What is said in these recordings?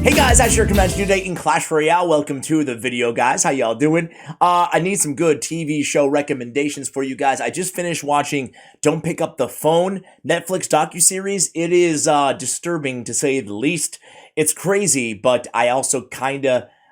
Hey guys, Asher coming to you today in Clash Royale. Welcome to the video, guys. How y'all doing? I need some good TV show recommendations for you guys. I just finished watching Don't Pick Up the Phone, Netflix docuseries. It is disturbing to say the least. It's crazy, but I also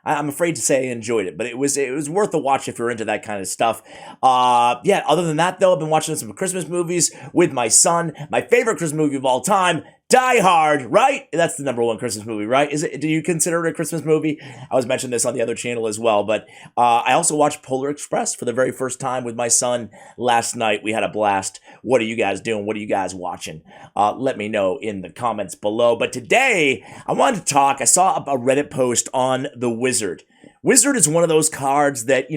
I'm afraid to say I enjoyed it, but it was worth a watch if you're into that kind of stuff. Yeah, other than that, though, I've been watching some Christmas movies with my son. My favorite Christmas movie of all time, Die Hard, right? That's the #1 Christmas movie, right? Do you consider it a Christmas movie? I was mentioning this on the other channel as well, but I also watched Polar Express for the very first time with my son last night. We had a blast. What are you guys doing? What are you guys watching? Let me know in the comments below. But today, I wanted to talk. I saw a Reddit post on the Wizard. Wizard is one of those cards that,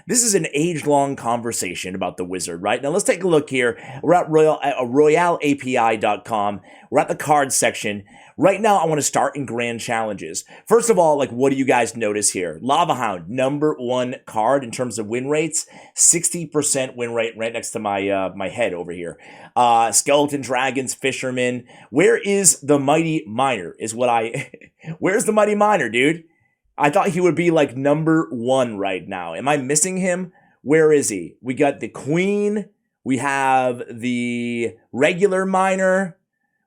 this is an age-long conversation about the Wizard, right? Now, let's take a look here. We're at royaleapi.com. We're at the cards section. Right now, I want to start in grand challenges. First of all, what do you guys notice here? Lava Hound, #1 card in terms of win rates. 60% win rate right next to my head over here. Skeleton Dragons, Fisherman. Where is the Mighty Miner Where's the Mighty Miner, dude? I thought he would be #1 right now. Am I missing him? Where is he? We got the Queen. We have the regular miner.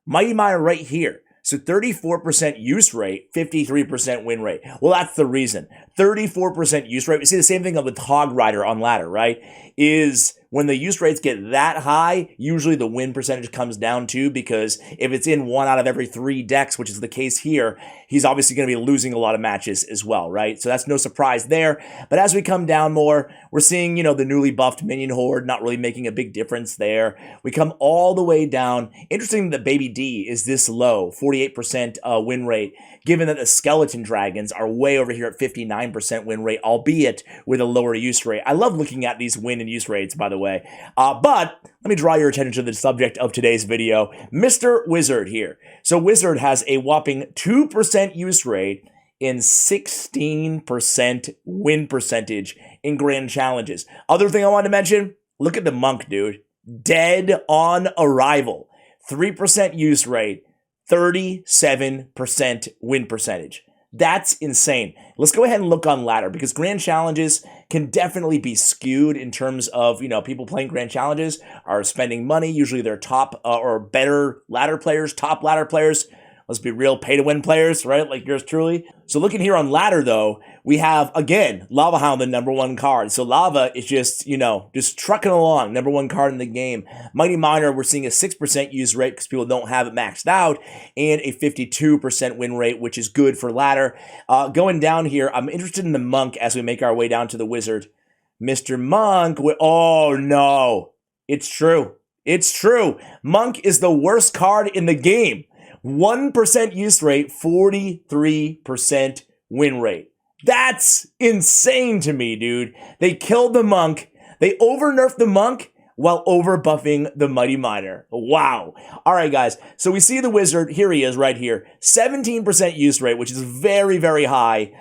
Mighty Miner right here. So 34% use rate, 53% win rate. Well, that's the reason. 34% use rate. We see the same thing with Hog Rider on ladder, right? Is when the use rates get that high, usually the win percentage comes down too, because if it's in 1 out of every 3 decks, which is the case here, he's obviously going to be losing a lot of matches as well, right? So that's no surprise there. But as we come down more, we're seeing, the newly buffed Minion Horde not really making a big difference there. We come all the way down. Interesting that Baby D is this low, 48% win rate, given that the Skeleton Dragons are way over here at 59% win rate, albeit with a lower use rate. I love looking at these win and use rates, by the way. But let me draw your attention to the subject of today's video, Mr. Wizard here. So Wizard has a whopping 2% use rate and 16% win percentage in grand challenges. Other thing I wanted to mention, look at the Monk, dude. Dead on arrival. 3% use rate, 37% win percentage. That's insane. Let's go ahead and look on ladder, because grand challenges can definitely be skewed in terms of, people playing grand challenges are spending money. Usually they're top or better ladder players, top ladder players. Let's be real, pay-to-win players, right? Like yours truly. So looking here on ladder, though, we have, again, Lava Hound, the #1 card. So Lava is just, just trucking along, #1 card in the game. Mighty Miner, we're seeing a 6% use rate because people don't have it maxed out, and a 52% win rate, which is good for ladder. Going down here, I'm interested in the Monk as we make our way down to the Wizard. Mr. Monk, oh no, it's true. It's true. Monk is the worst card in the game. 1% use rate, 43% win rate. That's insane to me, dude. They killed the Monk. They over-nerfed the Monk while over-buffing the Mighty Miner. Wow. All right, guys. So we see the Wizard. Here he is right here. 17% use rate, which is very, very high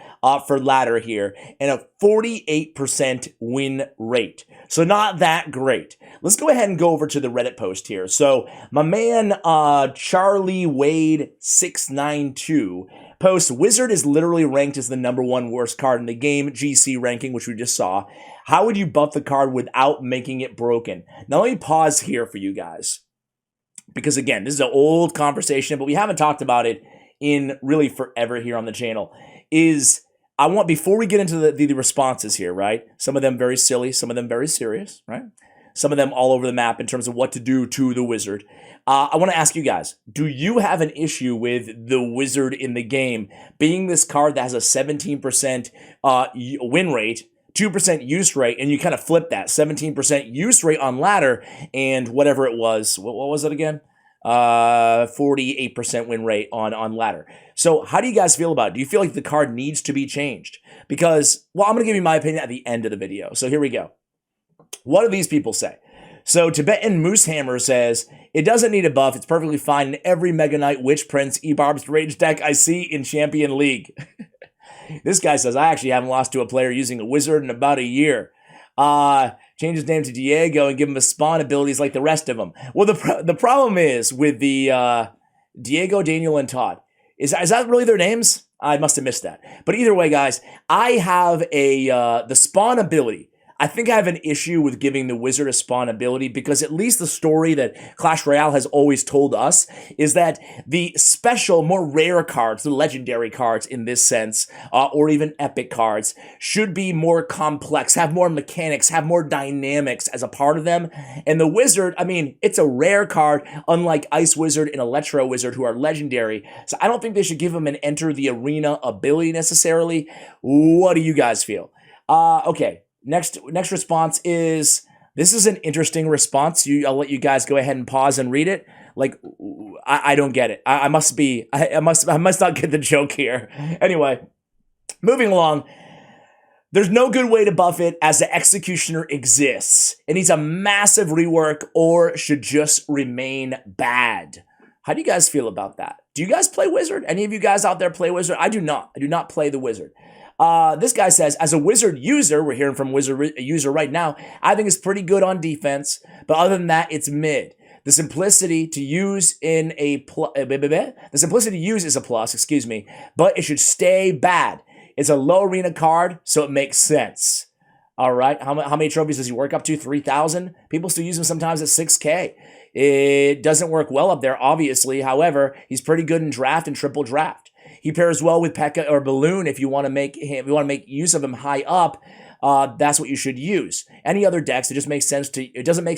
for ladder here, and a 48% win rate. So not that great. Let's go ahead and go over to the Reddit post here. So my man Charlie Wade 692 posts, Wizard is literally ranked as the #1 worst card in the game, GC ranking, which we just saw. How would you buff the card without making it broken? Now let me pause here for you guys, because again, this is an old conversation, but we haven't talked about it in really forever here on the channel. Before we get into the responses here, right? Some of them very silly, some of them very serious, right? Some of them all over the map in terms of what to do to the Wizard. I want to ask you guys, do you have an issue with the Wizard in the game being this card that has a 17% win rate, 2% use rate, and you kind of flip that 17% use rate on ladder and whatever it was, what was it again? 48% win rate on ladder. So how do you guys feel about it? Do you feel like the card needs to be changed? Because, well, I'm going to give you my opinion at the end of the video. So here we go. What do these people say? So Tibetan Moosehammer says, it doesn't need a buff. It's perfectly fine in every Mega Knight, Witch Prince, E-Barb's Rage deck I see in Champion League. This guy says, I actually haven't lost to a player using a Wizard in about a year. Change his name to Diego and give him a spawn abilities like the rest of them. Well, the problem is with the Diego, Daniel, and Todd Is that really their names? I must have missed that. But either way, guys, I have the spawn ability. I think I have an issue with giving the wizard a spawn ability because at least the story that Clash Royale has always told us is that the special, more rare cards, the legendary cards in this sense, or even epic cards, should be more complex, have more mechanics, have more dynamics as a part of them. And the wizard, I mean, it's a rare card, unlike Ice Wizard and Electro Wizard, who are legendary. So I don't think they should give him an enter the arena ability necessarily. What do you guys feel? Okay. Next response is, this is an interesting response. I'll let you guys go ahead and pause and read it. Like, I don't get it. I must not get the joke here. Anyway, moving along. There's no good way to buff it as the Executioner exists. It needs a massive rework or should just remain bad. How do you guys feel about that? Do you guys play Wizard? Any of you guys out there play Wizard? I do not. I do not play the Wizard. This guy says, as a Wizard user, we're hearing from Wizard user right now, I think it's pretty good on defense, but other than that, it's mid. The simplicity to use is a plus, excuse me, but it should stay bad. It's a low arena card, so it makes sense. All right, how many trophies does he work up to? 3,000? People still use him sometimes at 6K. It doesn't work well up there, obviously. However, he's pretty good in draft and triple draft. He pairs well with P.E.K.K.A. or Balloon if you want to make use of him high up. That's what you should use. Any other decks, it doesn't make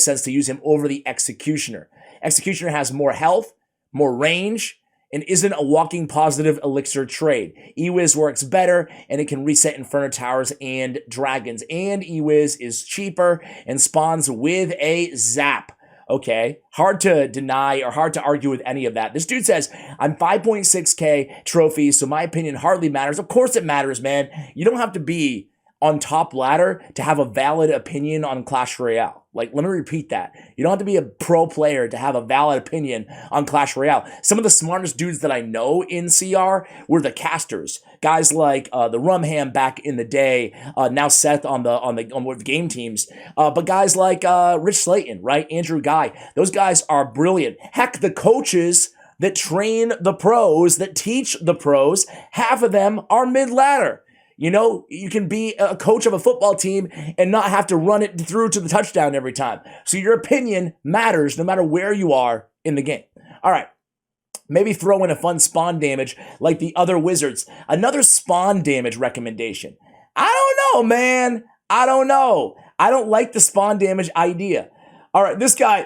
sense to use him over the Executioner. Executioner has more health, more range, and isn't a walking positive elixir trade. E-Wiz works better, and it can reset Inferno Towers and Dragons. And E-Wiz is cheaper and spawns with a zap. Okay, hard to deny or hard to argue with any of that. This dude says, I'm 5.6K trophies, so my opinion hardly matters. Of course it matters, man. You don't have to be on top ladder to have a valid opinion on Clash Royale. Like, let me repeat that. You don't have to be a pro player to have a valid opinion on Clash Royale. Some of the smartest dudes that I know in CR were the casters. Guys like the Rumham back in the day, now Seth on the game teams. But guys like Rich Slayton, right? Andrew Guy. Those guys are brilliant. Heck, the coaches that train the pros, that teach the pros, half of them are mid-ladder. You know, you can be a coach of a football team and not have to run it through to the touchdown every time. So your opinion matters no matter where you are in the game. All right. Maybe throw in a fun spawn damage like the other wizards. Another spawn damage recommendation. I don't know, man. I don't know. I don't like the spawn damage idea. All right, this guy,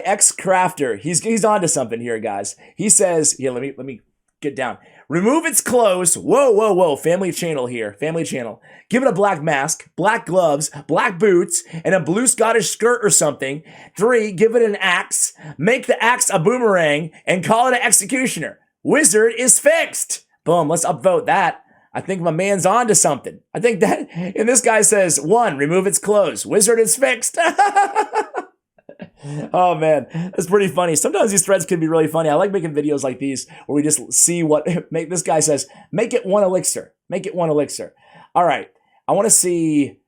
X-Crafter, he's onto something here, guys. He says, here, let me get down. Remove its clothes. Whoa. Family channel here. Family channel. Give it a black mask, black gloves, black boots, and a blue Scottish skirt or something. 3, give it an axe. Make the axe a boomerang and call it an executioner. Wizard is fixed. Boom. Let's upvote that. I think my man's onto something. I think that, and this guy says, 1, remove its clothes. Wizard is fixed. Oh man, that's pretty funny. Sometimes these threads can be really funny. I like making videos like these where we just see what this guy says. Make it 1 elixir. Make it 1 elixir. All right. I want to see.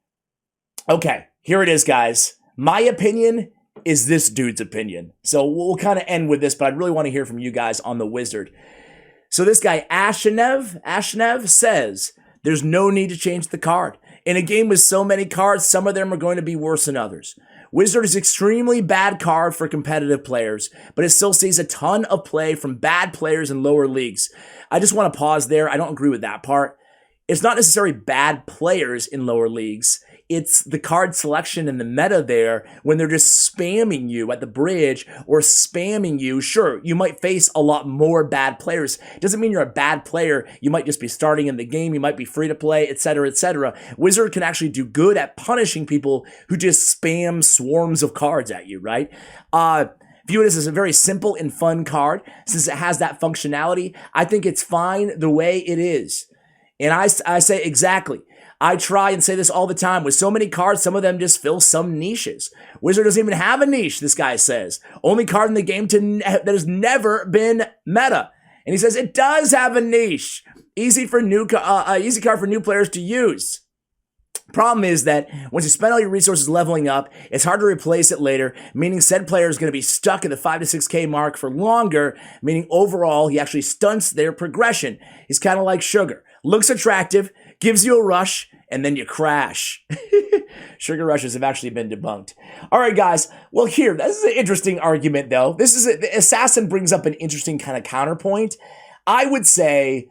Okay, here it is, guys. My opinion is this dude's opinion. So we'll kind of end with this, but I really want to hear from you guys on the wizard. So this guy, Ashnev says, there's no need to change the card. In a game with so many cards, some of them are going to be worse than others. Wizard is extremely bad card for competitive players, but it still sees a ton of play from bad players in lower leagues. I just want to pause there. I don't agree with that part. It's not necessarily bad players in lower leagues. It's the card selection and the meta there when they're just spamming you at the bridge or spamming you. Sure, you might face a lot more bad players. It doesn't mean you're a bad player. You might just be starting in the game. You might be free to play, etc., etc. Wizard can actually do good at punishing people who just spam swarms of cards at you, right? View it as a very simple and fun card. Since it has that functionality, I think it's fine the way it is. And I say exactly. I try and say this all the time. With so many cards, some of them just fill some niches. Wizard doesn't even have a niche, this guy says. Only card in the game that has never been meta. And he says it does have a niche. Easy card for new players to use. Problem is that once you spend all your resources leveling up, it's hard to replace it later, meaning said player is going to be stuck at the 5 to 6K mark for longer, meaning overall he actually stunts their progression. He's kind of like sugar. Looks attractive, gives you a rush, and then you crash. Sugar rushes have actually been debunked. All right, guys. Well, here, this is an interesting argument, though. The Assassin brings up an interesting kind of counterpoint. I would say,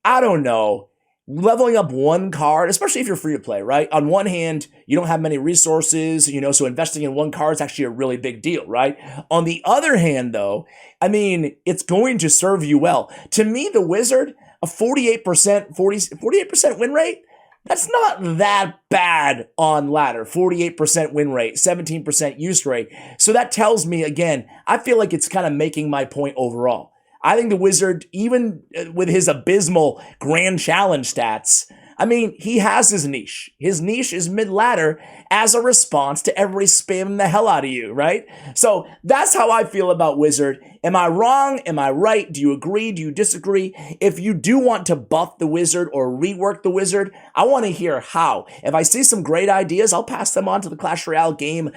I don't know, leveling up one card, especially if you're free to play, right? On one hand, you don't have many resources, so investing in one card is actually a really big deal, right? On the other hand, though, I mean, it's going to serve you well. To me, the Wizard, a 48% win rate, that's not that bad on ladder. 48% win rate, 17% use rate. So that tells me, again, I feel like it's kind of making my point overall. I think the Wizard, even with his abysmal Grand Challenge stats, I mean, he has his niche. His niche is mid-ladder as a response to everybody spamming the hell out of you, right? So that's how I feel about Wizard. Am I wrong? Am I right? Do you agree? Do you disagree? If you do want to buff the Wizard or rework the Wizard, I want to hear how. If I see some great ideas, I'll pass them on to the Clash Royale game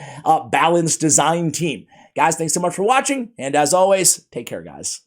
balance design team. Guys, thanks so much for watching. And as always, take care, guys.